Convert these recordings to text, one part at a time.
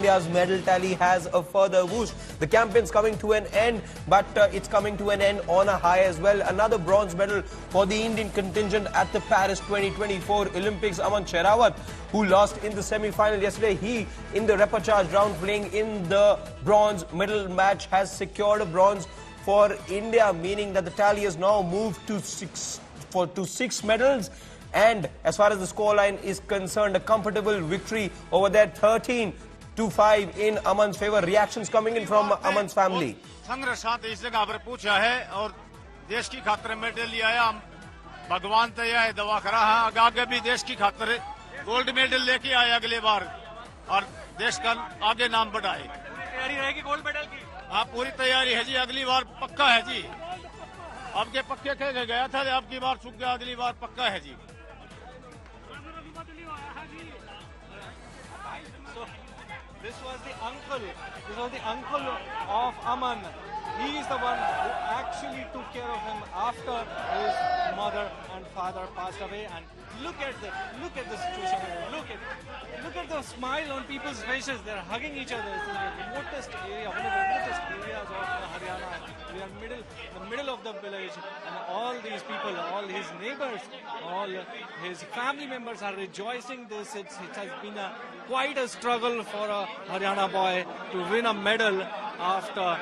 India's medal tally has a further boost. The campaign's coming to an end, but it's coming to an end on a high as well. Another bronze medal for the Indian contingent at the Paris 2024 Olympics. Aman Sherawat, who lost in the semi-final yesterday, he in the repechage round playing in the bronze medal match has secured a bronze for India, meaning that the tally has now moved to six medals. And as far as the scoreline is concerned, a comfortable victory over there, 13-5 in Aman's favor. Reactions coming in from Aman's family. संघर्ष साथ इस जगह पर पूछा है और देश की खातिर मेडल लिया है। भगवान तो यह दवा करा है आगे भी देश की खातिर गोल्ड मेडल लेके आए अगले बार और देश का आगे नाम बढ़ाए। तैयारी रहेगी गोल्ड मेडल की? हाँ, पूरी तैयारी है जी, अगली बार पक्का है जी। अब के पक्के कह गया था, अब की बार चुक गया, अगली बार पक्का है जी। This was the uncle of Aman. He is the one who actually took care of him after his mother and father passed away. And look at the situation here. Look at the smile on people's faces. They're hugging each other. This is the remotest area, one of the remotest areas of Haryana. We are the middle of the village, and all these people, all his neighbors, all his family members are rejoicing this. It has been quite a struggle for a Haryana boy to win a medal after,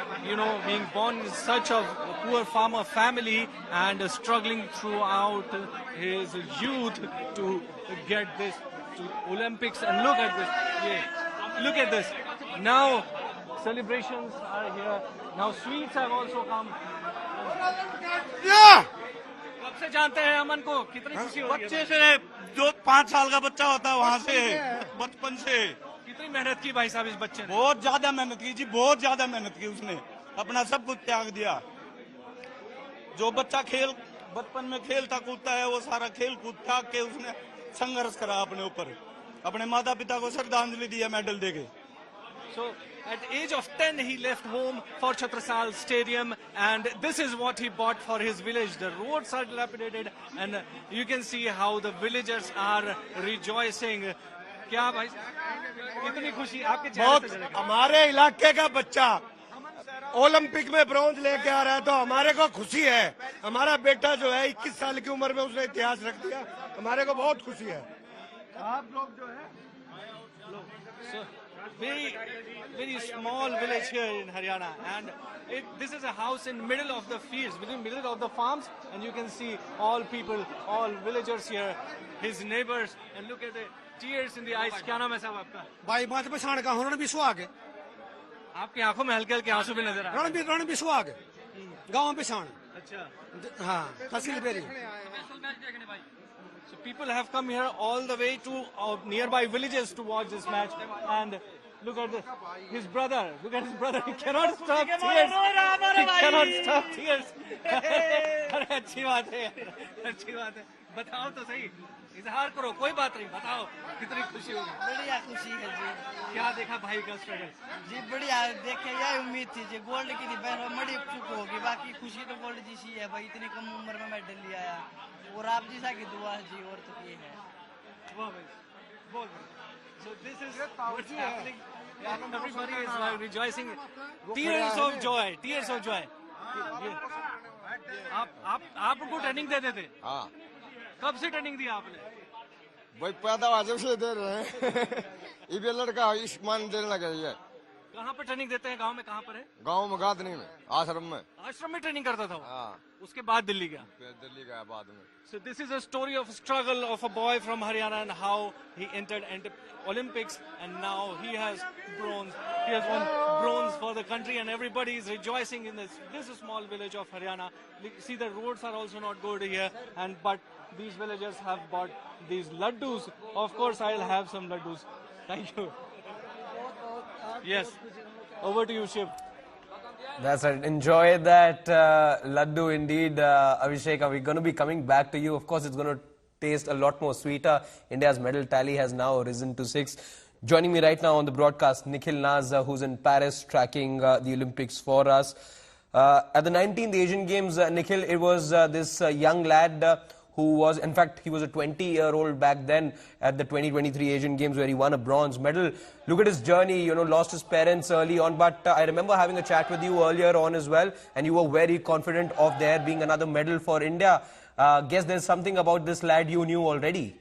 being born in such a poor farmer family and struggling throughout his youth to get this to Olympics. And look at this. Yeah. Look at this. Now celebrations are here. Now sweets have also come. Yeah! कब से जानते हैं अमन को? कितनी खुशी हो रही है? बच्चे से, जो 5 साल का बच्चा होता है वहाँ से, बचपन से। कितनी मेहनत की भाई साहब इस बच्चे ने? बहुत ज्यादा मेहनत की जी, बहुत ज्यादा मेहनत की उसने, अपना सब कुछ त्याग दिया। जो बच्चा बचपन में खेलता कूदता है, वो सारा खेल कूद त्याग के उसने संघर्ष करा अपने ऊपर, अपने माता पिता को श्रद्धांजलि दिया मेडल देके। So at the age of 10 he left home for Chhatrasal Stadium, and this is what he bought for his village. The roads are dilapidated and you can see how the villagers are rejoicing. क्या भाई कितनी खुशी आपके चेहरे पे झलक? हमारे इलाके का बच्चा ओलंपिक में ब्रॉन्ज लेके आ रहा है तो हमारे को खुशी है। हमारा बेटा जो है 21 साल की उम्र में उसने इतिहास रख दिया, हमारे को बहुत खुशी है। आप लोग जो है very small village here in Haryana, and this is a house in middle of the fields, within middle of the farms, and you can see all people, all villagers here, his neighbors, and look at the tears in the eyes. क्या नाम है साहब आपका? भाई मत पछाण का रण विश्वाग है। आपकी आंखों में हल्के हल्के आंसू भी नजर आ रहे हैं। रण विश्वाग गांव पिछाण। अच्छा, हाँ, तहसील berry. So people have come here all the way to nearby villages to watch this match, and look at his brother. Look at his brother. He cannot stop tears. He cannot stop tears. अरे अच्छी बात है, अच्छी बात है। बताओ तो सही, इजहार करो, कोई बात नहीं, बताओ कितनी खुशी होगी? बढ़िया खुशी है जी। क्या देखा भाई का स्ट्रगल? जी बढ़िया देखे, यही उम्मीद थी जी, गोल्ड की थी, बड़ी चुप होगी, बाकी खुशी तो गोल्ड जी सी है भाई, इतनी कम उम्र में मेडल लिया है, और आप जी सा की दुआ है जी, और तो ये है। वाह भाई, बोल। So this is what's happening. Everybody is rejoicing. Tears of joy, tears of joy. आपको ट्रेनिंग देते थे? हाँ। कब से ट्रेनिंग दी आपने? भाई पैदा वाजब से दे रहे हैं। ये लड़का आयुष्मान देने लगा है। कहाँ पे ट्रेनिंग देते हैं? गांव में कहाँ पर है? गांव में, गादनी में, आश्रम में। आश्रम में ट्रेनिंग करता था वो? हाँ। उसके बाद दिल्ली गया? फिर दिल्ली गया बाद में। So this is a story of struggle of a boy from Haryana and how he entered Olympics, and now he has bronze. He has won bronze for the country, and everybody is rejoicing in this. This is a small village of Haryana. See, the roads are also not good here, but these villagers have bought these laddus. Of course, I'll have some laddus. Thank you. Yes. Over to you, Shiv. That's right. Enjoy that laddu indeed, Abhishek. We're going to be coming back to you. Of course, it's going to taste a lot more sweeter. India's medal tally has now risen to 6. Joining me right now on the broadcast, Nikhil Naz, who's in Paris tracking the Olympics for us. At the 19th Asian Games, Nikhil, it was this young lad who was, in fact, he was a 20-year-old back then at the 2023 Asian Games where he won a bronze medal. Look at his journey, you know, lost his parents early on, but I remember having a chat with you earlier on as well, and you were very confident of there being another medal for India. Guess there's something about this lad you knew already.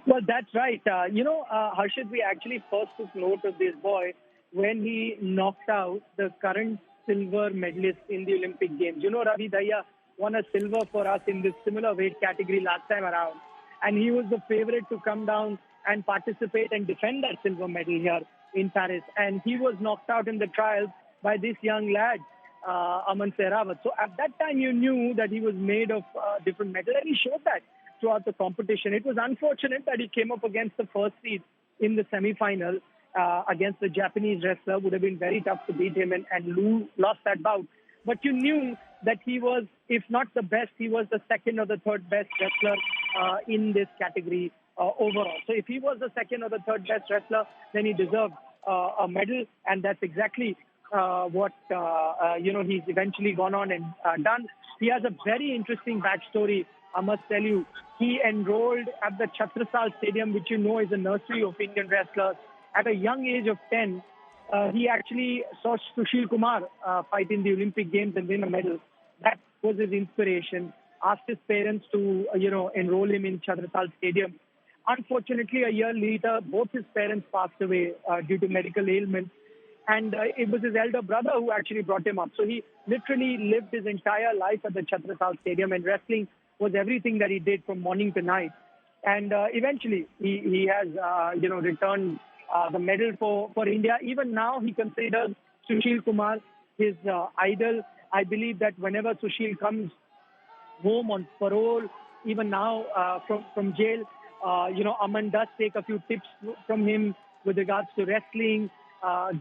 Well, that's right. Harshit, we actually first took note of this boy when he knocked out the current silver medalist in the Olympic Games. You know, Ravi Dahiya won a silver for us in this similar weight category last time around. And he was the favorite to come down and participate and defend that silver medal here in Paris. And he was knocked out in the trials by this young lad, Aman Sehrawat. So at that time, you knew that he was made of different metal, and he showed that throughout the competition. It was unfortunate that he came up against the first seed in the semi-final against the Japanese wrestler. Would have been very tough to beat him, and lost that bout. But you knew that he was, if not the best, he was the second or the third best wrestler in this category overall. So if he was the second or the third best wrestler, then he deserved a medal, and that's exactly what he's eventually gone on and done. He has a very interesting backstory, I must tell you. He enrolled at the Chhatrasal Stadium, which you know is a nursery of Indian wrestlers. At a young age of 10, he actually saw Sushil Kumar fight in the Olympic Games and win a medal. That was his inspiration. Asked his parents to, enroll him in Chhatrasal Stadium. Unfortunately, a year later, both his parents passed away due to medical ailments. And it was his elder brother who actually brought him up. So he literally lived his entire life at the Chhatrasal Stadium, and wrestling was everything that he did from morning to night. And eventually, he has, returned the medal for India. Even now, he considers Sushil Kumar his idol. I believe that whenever Sushil comes home on parole, even now from jail, Aman does take a few tips from him with regards to wrestling,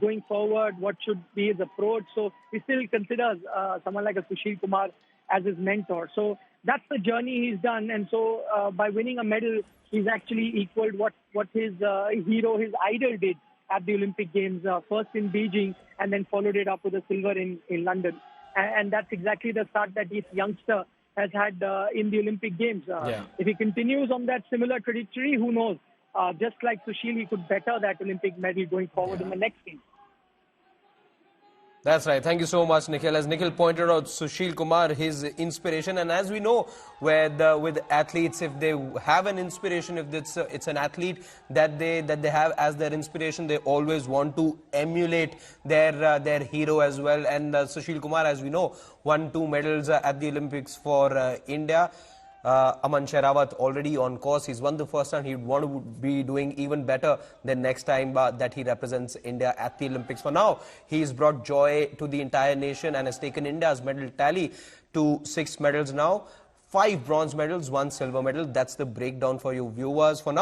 going forward, what should be his approach. So he still considers someone like a Sushil Kumar as his mentor. So that's the journey he's done. And so by winning a medal, he's actually equaled what his hero, his idol did at the Olympic Games, first in Beijing and then followed it up with a silver in London. And that's exactly the start that this youngster has had in the Olympic Games. If he continues on that similar trajectory, who knows? Just like Sushil, he could better that Olympic medal going forward in the next game. That's right. Thank you so much, Nikhil. As Nikhil pointed out, Sushil Kumar, his inspiration. And as we know, with athletes, if they have an inspiration, if it's an athlete that they have as their inspiration, they always want to emulate their hero as well. And Sushil Kumar, as we know, won 2 medals at the Olympics for India. Aman Sehrawat already on course. He's won the first time. He'd want to be doing even better the next time that he represents India at the Olympics. For now, he's brought joy to the entire nation and has taken India's medal tally to 6 medals now. 5 bronze medals, 1 silver medal. That's the breakdown for you viewers for now.